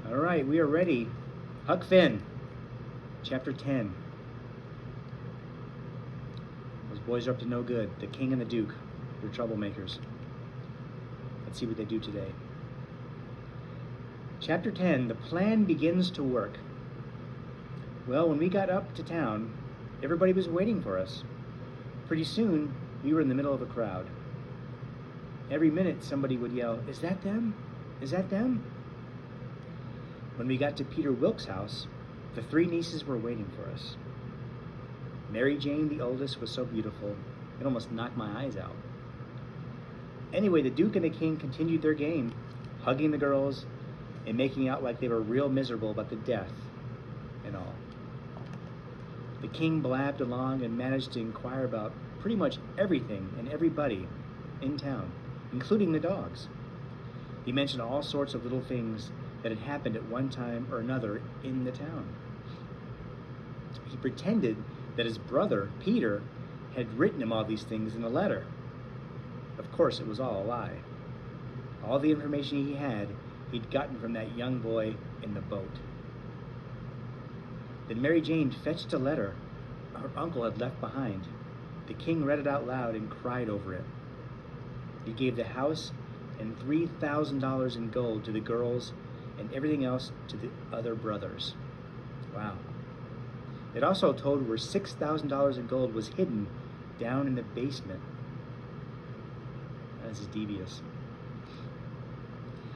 All right, we are ready. Huck Finn, chapter 10. Those boys are up to no good. The king and the duke, they're troublemakers. Let's see what they do today. Chapter 10, the plan begins to work. Well, when we got up to town, everybody was waiting for us. Pretty soon, we were in the middle of a crowd. Every minute, somebody would yell, "Is that them? Is that them?" When we got to Peter Wilkes' house, the three nieces were waiting for us. Mary Jane, the oldest, was so beautiful, it almost knocked my eyes out. Anyway, the Duke and the King continued their game, hugging the girls and making out like they were real miserable about the death and all. The King blabbed along and managed to inquire about pretty much everything and everybody in town, including the dogs. He mentioned all sorts of little things that had happened at one time or another in the town. He pretended that his brother, Peter, had written him all these things in a letter. Of course, it was all a lie. All the information he had, he'd gotten from that young boy in the boat. Then Mary Jane fetched a letter her uncle had left behind. The King read it out loud and cried over it. He gave the house and $3,000 in gold to the girls and everything else to the other brothers. Wow. It also told where $6,000 in gold was hidden down in the basement. This is devious.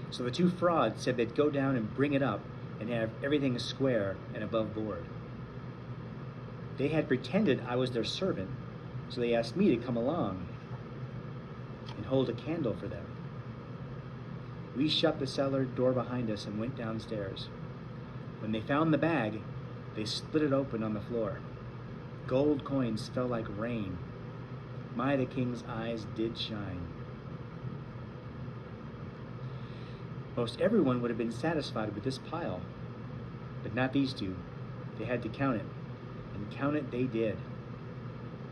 So the two frauds said they'd go down and bring it up and have everything square and above board. They had pretended I was their servant, so they asked me to come along and hold a candle for them. We shut the cellar door behind us and went downstairs. When they found the bag, they split it open on the floor. Gold coins fell like rain. My, the King's eyes did shine. Most everyone would have been satisfied with this pile, but not these two. They had to count it, and count it they did.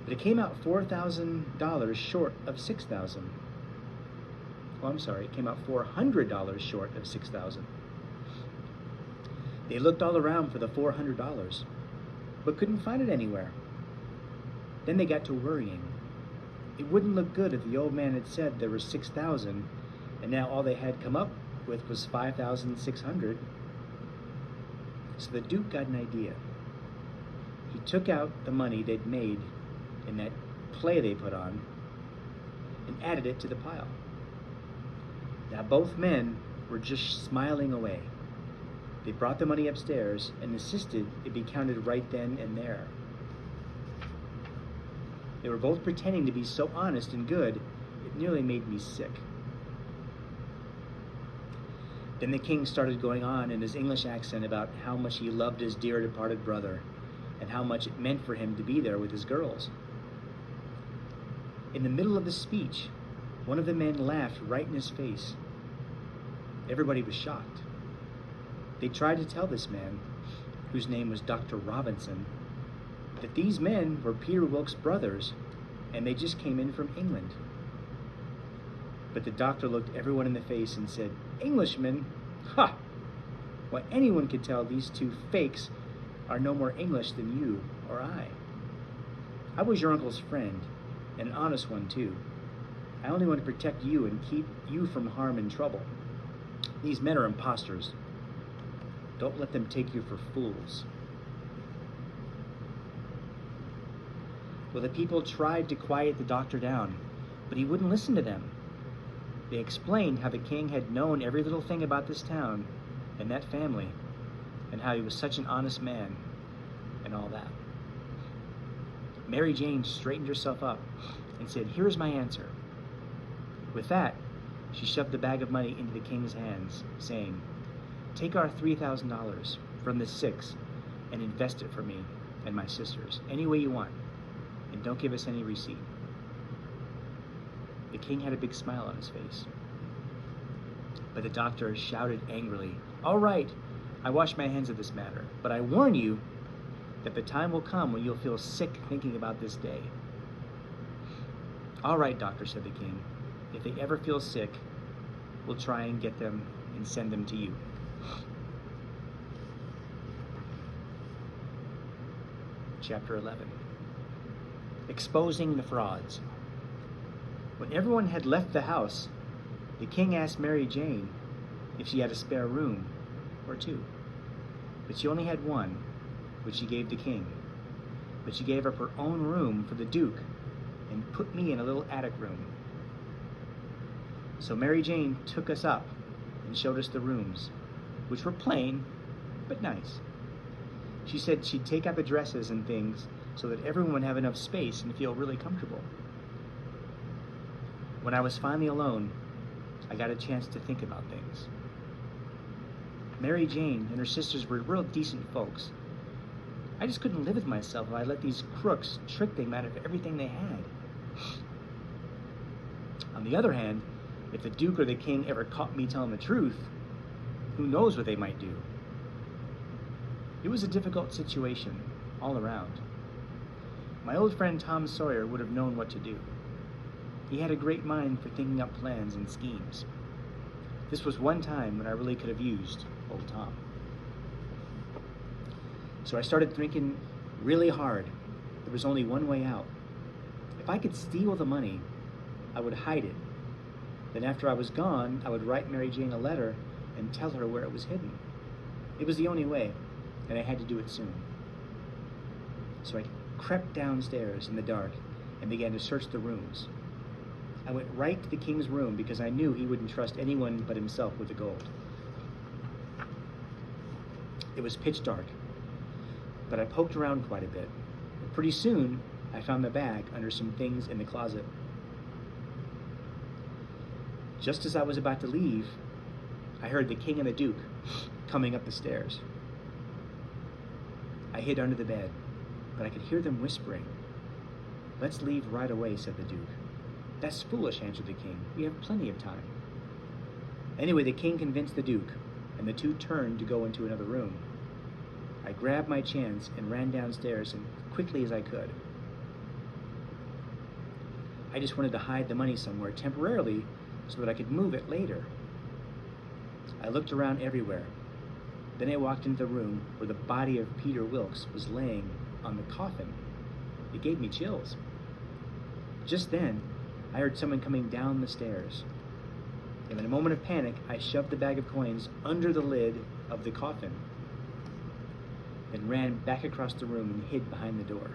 But it came out $4,000 short of $6,000. Oh, I'm sorry, it came out $400 short of $6,000. They looked all around for the $400, but couldn't find it anywhere. Then they got to worrying. It wouldn't look good if the old man had said there was $6,000, and now all they had come up with was $5,600. So the Duke got an idea. He took out the money they'd made in that play they put on and added it to the pile. Now both men were just smiling away. They brought the money upstairs and insisted it be counted right then and there. They were both pretending to be so honest and good, it nearly made me sick. Then the King started going on in his English accent about how much he loved his dear departed brother and how much it meant for him to be there with his girls. In the middle of the speech, one of the men laughed right in his face. Everybody was shocked. They tried to tell this man, whose name was Dr. Robinson, that these men were Peter Wilkes' brothers and they just came in from England. But the doctor looked everyone in the face and said, "Englishmen? Ha! Why, anyone could tell these two fakes are no more English than you or I. I was your uncle's friend, and an honest one too. I only want to protect you and keep you from harm and trouble. These men are impostors. Don't let them take you for fools." Well, the people tried to quiet the doctor down, but he wouldn't listen to them. They explained how the King had known every little thing about this town and that family, and how he was such an honest man, and all that. Mary Jane straightened herself up and said, "Here's my answer." With that, she shoved the bag of money into the King's hands, saying, "Take our $3,000 from the six and invest it for me and my sisters any way you want, and don't give us any receipt." The King had a big smile on his face. But the doctor shouted angrily, "All right, I wash my hands of this matter, but I warn you that the time will come when you'll feel sick thinking about this day." "All right, doctor," said the King. "If they ever feel sick, we'll try and get them and send them to you." Chapter 11. Exposing the frauds. When everyone had left the house, the king asked Mary Jane if she had a spare room or two. But she only had one, which she gave the king. But she gave up her own room for the Duke and put me in a little attic room. So Mary Jane took us up and showed us the rooms, which were plain but nice. She said she'd take out the dresses and things so that everyone would have enough space and feel really comfortable. When I was finally alone, I got a chance to think about things. Mary Jane and her sisters were real decent folks. I just couldn't live with myself if I let these crooks trick them out of everything they had. On the other hand, if the Duke or the King ever caught me telling the truth, who knows what they might do? It was a difficult situation, all around. My old friend Tom Sawyer would have known what to do. He had a great mind for thinking up plans and schemes. This was one time when I really could have used old Tom. So I started thinking really hard. There was only one way out. If I could steal the money, I would hide it. Then after I was gone, I would write Mary Jane a letter and tell her where it was hidden. It was the only way, and I had to do it soon. So I crept downstairs in the dark and began to search the rooms. I went right to the king's room because I knew he wouldn't trust anyone but himself with the gold. It was pitch dark, but I poked around quite a bit. Pretty soon, I found the bag under some things in the closet. Just as I was about to leave, I heard the king and the Duke coming up the stairs. I hid under the bed, but I could hear them whispering. "Let's leave right away," said the Duke. "That's foolish," answered the king. "We have plenty of time." Anyway, the king convinced the Duke, and the two turned to go into another room. I grabbed my chance and ran downstairs as quickly as I could. I just wanted to hide the money somewhere temporarily so that I could move it later. I looked around everywhere. Then I walked into the room where the body of Peter Wilkes was laying on the coffin. It gave me chills. Just then, I heard someone coming down the stairs. And in a moment of panic, I shoved the bag of coins under the lid of the coffin, then ran back across the room and hid behind the door.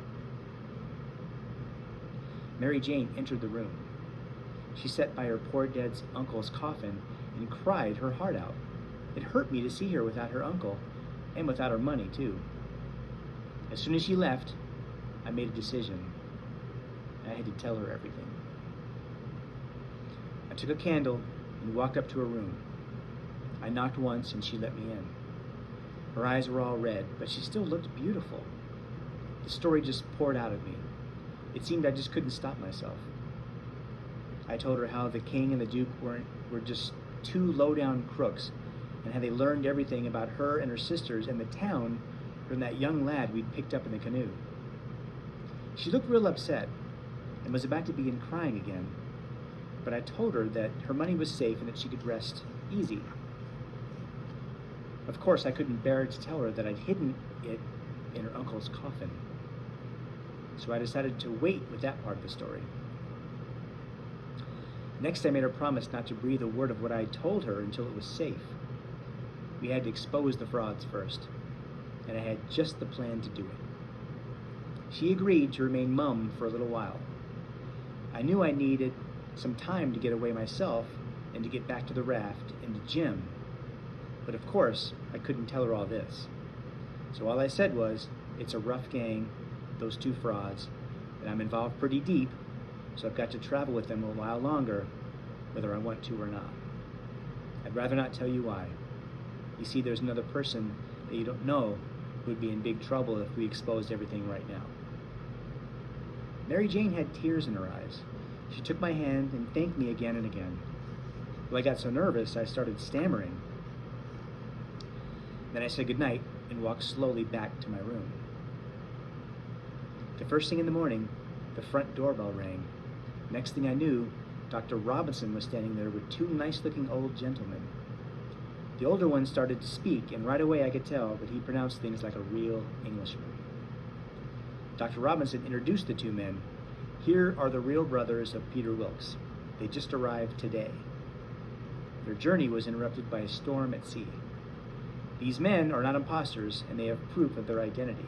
Mary Jane entered the room. She sat by her poor dead uncle's coffin and cried her heart out. It hurt me to see her without her uncle, and without her money, too. As soon as she left, I made a decision. I had to tell her everything. I took a candle and walked up to her room. I knocked once and she let me in. Her eyes were all red, but she still looked beautiful. The story just poured out of me. It seemed I just couldn't stop myself. I told her how the king and the Duke were just two low-down crooks, and how they learned everything about her and her sisters and the town from that young lad we'd picked up in the canoe. She looked real upset and was about to begin crying again, but I told her that her money was safe and that she could rest easy. Of course, I couldn't bear to tell her that I'd hidden it in her uncle's coffin, so I decided to wait with that part of the story. Next, I made her promise not to breathe a word of what I told her until it was safe. We had to expose the frauds first, and I had just the plan to do it. She agreed to remain mum for a little while. I knew I needed some time to get away myself and to get back to the raft and to Jim, but of course, I couldn't tell her all this. So all I said was, it's a rough gang, those two frauds, and I'm involved pretty deep, so I've got to travel with them a while longer, whether I want to or not. I'd rather not tell you why. You see, there's another person that you don't know who would be in big trouble if we exposed everything right now. Mary Jane had tears in her eyes. She took my hand and thanked me again and again. Well, I got so nervous, I started stammering. Then I said goodnight and walked slowly back to my room. The first thing in the morning, the front doorbell rang. Next thing I knew, Dr. Robinson was standing there with two nice-looking old gentlemen. The older one started to speak, and right away I could tell that he pronounced things like a real Englishman. Dr. Robinson introduced the two men. Here are the real brothers of Peter Wilkes. They just arrived today. Their journey was interrupted by a storm at sea. These men are not imposters, and they have proof of their identity.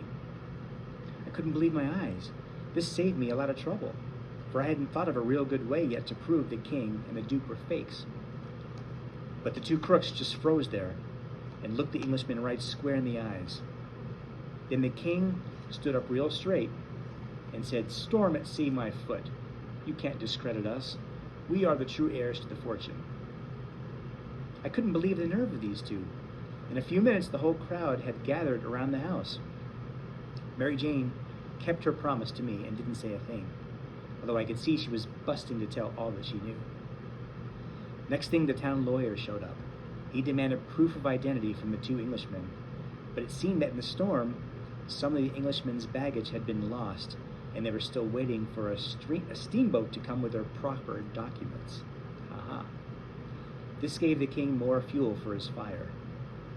I couldn't believe my eyes. This saved me a lot of trouble, for I hadn't thought of a real good way yet to prove the king and the duke were fakes. But the two crooks just froze there and looked the Englishman right square in the eyes. Then the king stood up real straight and said, "Storm at sea, my foot. You can't discredit us. We are the true heirs to the fortune." I couldn't believe the nerve of these two. In a few minutes, the whole crowd had gathered around the house. Mary Jane kept her promise to me and didn't say a thing, although I could see she was busting to tell all that she knew. Next thing, the town lawyer showed up. He demanded proof of identity from the two Englishmen, but it seemed that in the storm, some of the Englishmen's baggage had been lost, and they were still waiting for a steamboat to come with their proper documents. Aha. This gave the king more fuel for his fire.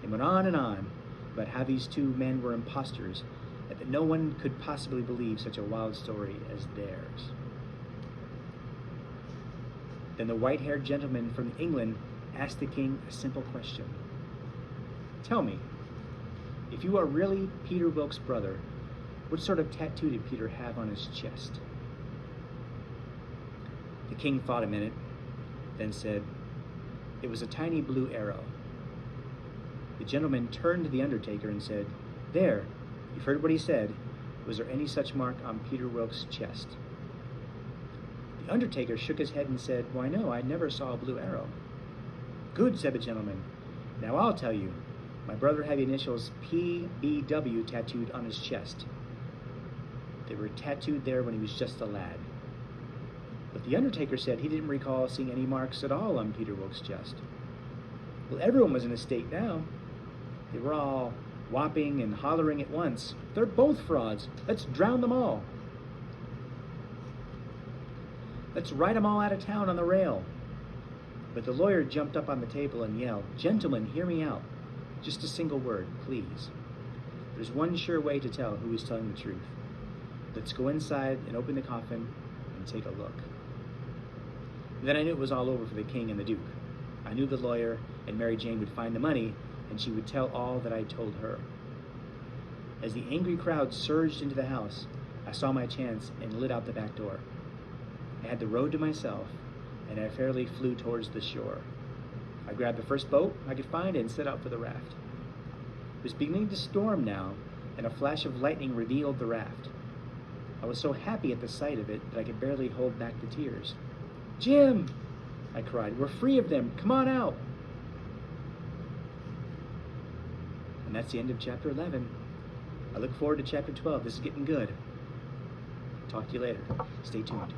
It went on about how these two men were impostors, and that no one could possibly believe such a wild story as theirs. Then the white-haired gentleman from England asked the king a simple question. "Tell me, if you are really Peter Wilkes' brother, what sort of tattoo did Peter have on his chest?" The king thought a minute, then said, "It was a tiny blue arrow." The gentleman turned to the undertaker and said, "There, you've heard what he said. Was there any such mark on Peter Wilkes' chest?" The undertaker shook his head and said, "Why, no, I never saw a blue arrow." "Good," said the gentleman. "Now I'll tell you. My brother had the initials PBW tattooed on his chest. They were tattooed there when he was just a lad." But the undertaker said he didn't recall seeing any marks at all on Peter Wilkes' chest. Well, everyone was in a state now. They were all whopping and hollering at once. "They're both frauds. Let's drown them all. Let's ride them all out of town on the rail." But the lawyer jumped up on the table and yelled, "Gentlemen, hear me out. Just a single word, please. There's one sure way to tell who is telling the truth. Let's go inside and open the coffin and take a look." Then I knew it was all over for the king and the duke. I knew the lawyer and Mary Jane would find the money, and she would tell all that I told her. As the angry crowd surged into the house, I saw my chance and lit out the back door. I had the road to myself, and I fairly flew towards the shore. I grabbed the first boat I could find and set out for the raft. It was beginning to storm now, and a flash of lightning revealed the raft. I was so happy at the sight of it that I could barely hold back the tears. "Jim!" I cried. "We're free of them. Come on out." And that's the end of chapter 11. I look forward to chapter 12. This is getting good. Talk to you later. Stay tuned.